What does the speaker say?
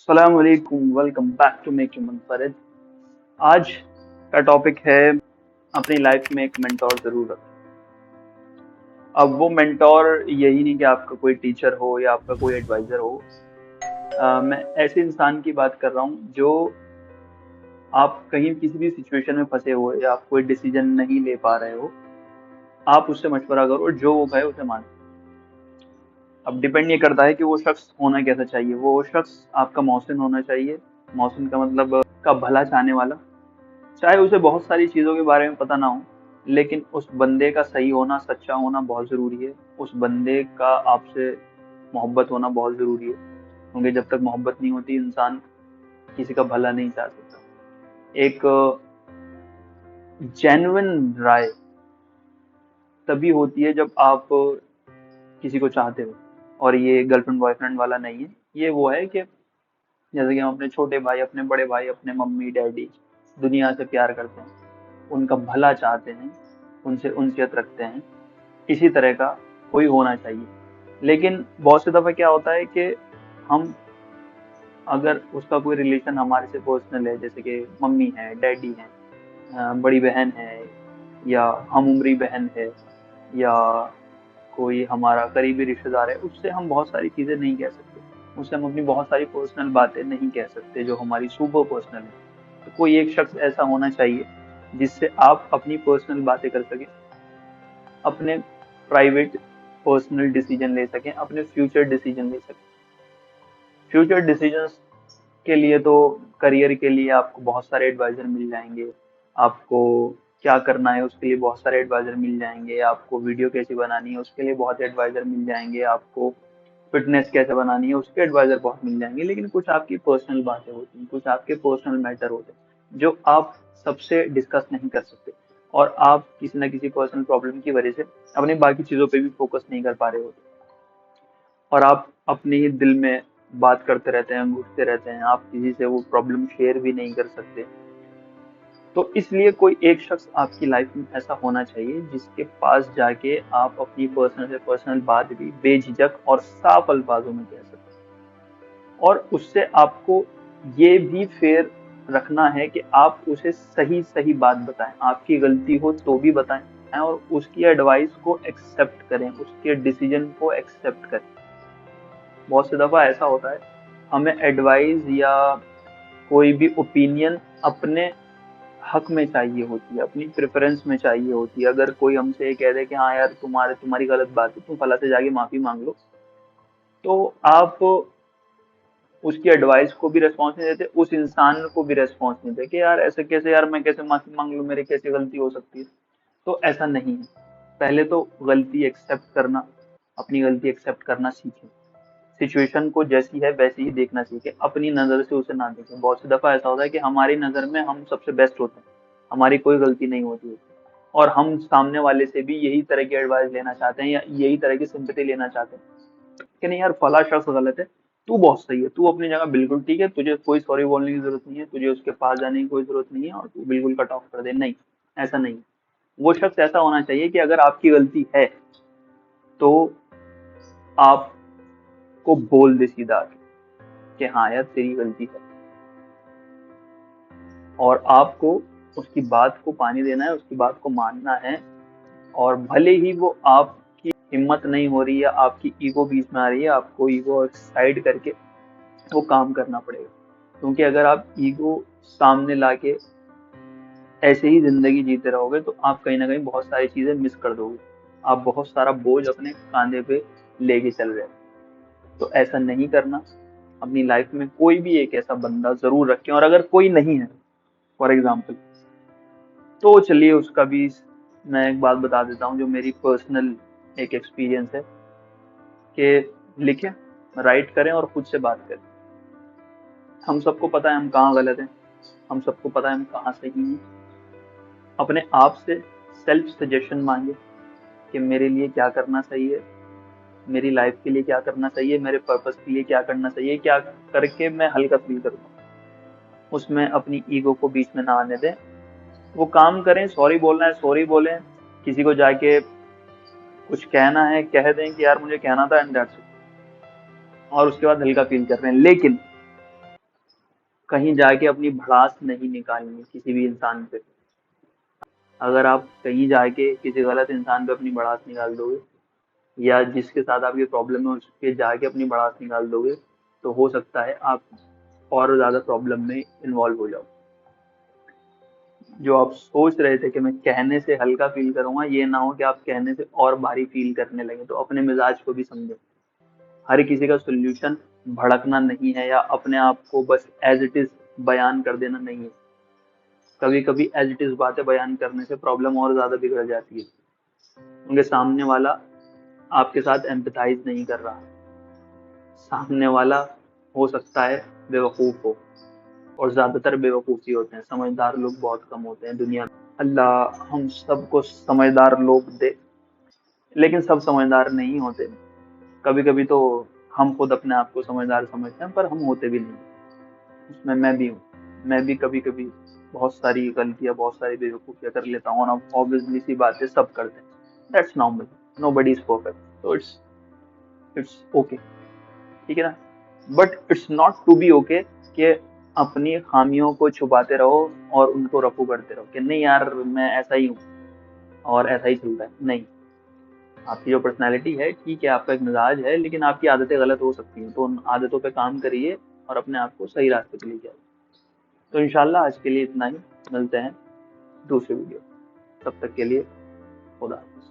अस्सलाम वालेकुम, welcome back to make you Munfarid. आज का टॉपिक है अपनी लाइफ में एक मेंटोर जरूर रखें। अब वो मेंटोर यही नहीं कि आपका कोई टीचर हो या आपका कोई एडवाइजर हो। मैं ऐसे इंसान की बात कर रहा हूँ जो आप कहीं किसी भी सिचुएशन में फंसे हुए या आप कोई डिसीजन नहीं ले पा रहे हो, आप उससे मशवरा करो और जो वो कहे उसे मानो। अब डिपेंड ये करता है कि वो शख्स होना कैसा चाहिए। वो शख्स आपका मोहसिन होना चाहिए। मोहसिन का मतलब का भला चाहने वाला। चाहे उसे बहुत सारी चीजों के बारे में पता ना हो, लेकिन उस बंदे का सही होना, सच्चा होना बहुत जरूरी है। उस बंदे का आपसे मोहब्बत होना बहुत जरूरी है, क्योंकि जब तक मोहब्बत नहीं होती इंसान किसी का भला नहीं चाह सकता। एक जेन्युइन राय तभी होती है जब आप किसी को चाहते हो, और ये गर्लफ्रेंड बॉयफ्रेंड वाला नहीं है। ये वो है कि जैसे कि हम अपने छोटे भाई, अपने बड़े भाई, अपने मम्मी डैडी दुनिया से प्यार करते हैं, उनका भला चाहते हैं, उनसे उनसियत रखते हैं। इसी तरह का कोई होना चाहिए। लेकिन बहुत सी दफा क्या होता है कि हम, अगर उसका कोई रिलेशन हमारे से पर्सनल है, जैसे कि मम्मी है, डैडी है, बड़ी बहन है, या हम उम्री बहन है, या कोई हमारा करीबी रिश्तेदार है, उससे हम बहुत सारी चीजें नहीं कह सकते। उससे हम अपनी बहुत सारी पर्सनल बातें नहीं कह सकते जो हमारी सुपर पर्सनल है। तो कोई एक शख्स ऐसा होना चाहिए जिससे आप अपनी पर्सनल बातें कर सकें, अपने प्राइवेट पर्सनल डिसीजन ले सकें, अपने फ्यूचर डिसीजन ले सकें। फ्यूचर डिसीजंस के लिए तो करियर के लिए आपको बहुत सारे एडवाइजर मिल जाएंगे। आपको क्या करना है उसके लिए बहुत सारे एडवाइजर मिल जाएंगे। आपको वीडियो कैसे बनानी है उसके लिए बहुत एडवाइजर मिल जाएंगे। आपको फिटनेस कैसे बनानी है उसके एडवाइजर बहुत मिल जाएंगे। लेकिन कुछ आपकी पर्सनल बातें होती हैं, कुछ आपके पर्सनल मैटर होते हैं जो आप सबसे डिस्कस नहीं कर सकते, और आप किसी न किसी पर्सनल प्रॉब्लम की वजह से अपनी बाकी चीजों पे भी फोकस नहीं कर पा रहे होते, और आप अपने ही दिल में बात करते रहते हैं, घुटते रहते हैं। आप किसी से वो प्रॉब्लम शेयर भी नहीं कर सकते। तो इसलिए कोई एक शख्स आपकी लाइफ में ऐसा होना चाहिए जिसके पास जाके आप अपनी पर्सनल से पर्सनल बात भी बेझिझक और साफ अल्फाजों में कह सकते हैं। और उससे आपको ये भी फेयर रखना है कि आप उसे सही सही बात बताएं, आपकी गलती हो तो भी बताएं, और उसकी एडवाइस को एक्सेप्ट करें, उसके डिसीजन को एक्सेप्ट करें। बहुत सी दफा ऐसा होता है, हमें एडवाइस या कोई भी ओपिनियन अपने हक में चाहिए होती है, अपनी प्रेफरेंस में चाहिए होती है। अगर कोई हमसे ये कह दे कि हाँ यार तुम्हारी गलत बात है, तुम फला से जाके माफी मांग लो, तो आप उसकी एडवाइस को भी रेस्पॉन्स नहीं देते, उस इंसान को भी रेस्पॉन्स नहीं देते कि यार ऐसे कैसे, यार मैं कैसे माफी मांग लूं, मेरी कैसे गलती हो सकती है। तो ऐसा नहीं है। पहले तो गलती एक्सेप्ट करना, अपनी गलती एक्सेप्ट करना सीखें। सिचुएशन को जैसी है वैसे ही देखना सीखें, अपनी नजर से उसे ना देखें। बहुत सी दफा ऐसा होता है कि हमारी नजर में हम सबसे बेस्ट होते हैं, हमारी कोई गलती नहीं होती है, और हम सामने वाले से भी यही तरह की एडवाइस लेना चाहते हैं या यही तरह की सिंपैथी लेना चाहते हैं कि नहीं यार फला शख्स गलत है, तू बहुत सही है, तू अपनी जगह बिल्कुल ठीक है, तुझे कोई सॉरी बोलने की जरूरत नहीं है, तुझे उसके पास जाने की कोई जरूरत नहीं है, और तू बिल्कुल कट ऑफ कर दे। नहीं, ऐसा नहीं। वो शख्स ऐसा होना चाहिए कि अगर आपकी गलती है तो आपको बोल दे सीधा आके कि हाँ यार तेरी गलती है, और आपको उसकी बात को पानी देना है, उसकी बात को मानना है। और भले ही वो आपकी हिम्मत नहीं हो रही है, आपकी ईगो बीच में आ रही है, आपको ईगो साइड करके वो काम करना पड़ेगा। क्योंकि अगर आप ईगो सामने लाके ऐसे ही जिंदगी जीते रहोगे तो आप कहीं ना कहीं बहुत सारी चीजें मिस कर दोगे। आप बहुत सारा बोझ अपने कांधे पे लेके चल रहे हो। तो ऐसा नहीं करना। अपनी लाइफ में कोई भी एक ऐसा बंदा जरूर रखें, और अगर कोई नहीं है फॉर एग्जाम्पल, तो चलिए उसका भी मैं एक बात बता देता हूँ जो मेरी पर्सनल एक एक्सपीरियंस है, कि लिखें, राइट करें और खुद से बात करें। हम सबको पता है हम कहाँ गलत हैं, हम सबको पता है हम कहाँ सही हैं। अपने आप से सेल्फ सजेशन मांगे कि मेरे लिए क्या करना सही है, मेरी लाइफ के लिए क्या करना चाहिए, मेरे पर्पस के लिए क्या करना चाहिए, क्या करके मैं हल्का फील करूँ। उसमें अपनी ईगो को बीच में ना आने दें। वो काम करें, सॉरी बोलना है सॉरी बोलें, किसी को जाके कुछ कहना है कह दें कि यार मुझे कहना था, एंड दैट्स इट, और उसके बाद हल्का फील कर रहे हैं। लेकिन कहीं जाके अपनी भड़ास नहीं निकालनी किसी भी इंसान पे। अगर आप कहीं जाके किसी गलत इंसान पे अपनी भड़ास निकाल दोगे, या जिसके साथ आपकी प्रॉब्लम है उसके जाके अपनी भड़ास निकाल दोगे, तो हो सकता है आप और ज़्यादा प्रॉब्लम में इन्वॉल्व हो जाओ। जो आप सोच रहे थे कि मैं कहने से हल्का फील करूंगा, ये ना हो कि आप कहने से और भारी फील करने लगे। तो अपने मिजाज को भी समझो। हर किसी का सोल्यूशन भड़कना नहीं है, या अपने आप को बस एज इट इज बयान कर देना नहीं है। कभी कभी एज इट इज बातें बयान करने से प्रॉब्लम और ज्यादा बिगड़ जाती है। उनके सामने वाला आपके साथ एम्पथाइज नहीं कर रहा, सामने वाला हो सकता है बेवकूफ हो, और ज्यादातर बेवकूफी होते हैं, समझदार लोग बहुत कम होते हैं दुनिया में। अल्लाह हम सबको समझदार लोग दे, लेकिन सब समझदार नहीं होते। कभी कभी तो हम खुद अपने आप को समझदार समझते हैं, पर हम होते भी नहीं। उसमें मैं भी हूँ। मैं भी कभी कभी बहुत सारी गलतियां, बहुत सारी बेवकूफियां कर लेता हूँ, और ऑब्वियसली सी बात है, सब करते हैं। That's normal. Nobody is perfect, तो इट्स ओके। ठीक है ना। But it's not to be okay कि अपनी खामियों को छुपाते रहो और उनको रफू करते रहो कि नहीं यार मैं ऐसा ही हूँ और ऐसा ही चलता है। नहीं, आपकी जो पर्सनैलिटी है ठीक है, आपका एक मिजाज है, लेकिन आपकी आदतें गलत हो सकती हैं, तो उन आदतों पे काम करिए और अपने आप को सही रास्ते पे लेके आइए। तो इंशाल्लाह आज के लिए इतना ही। मिलते हैं दूसरे वीडियो। तब तक के लिए खुदा हाफिज़।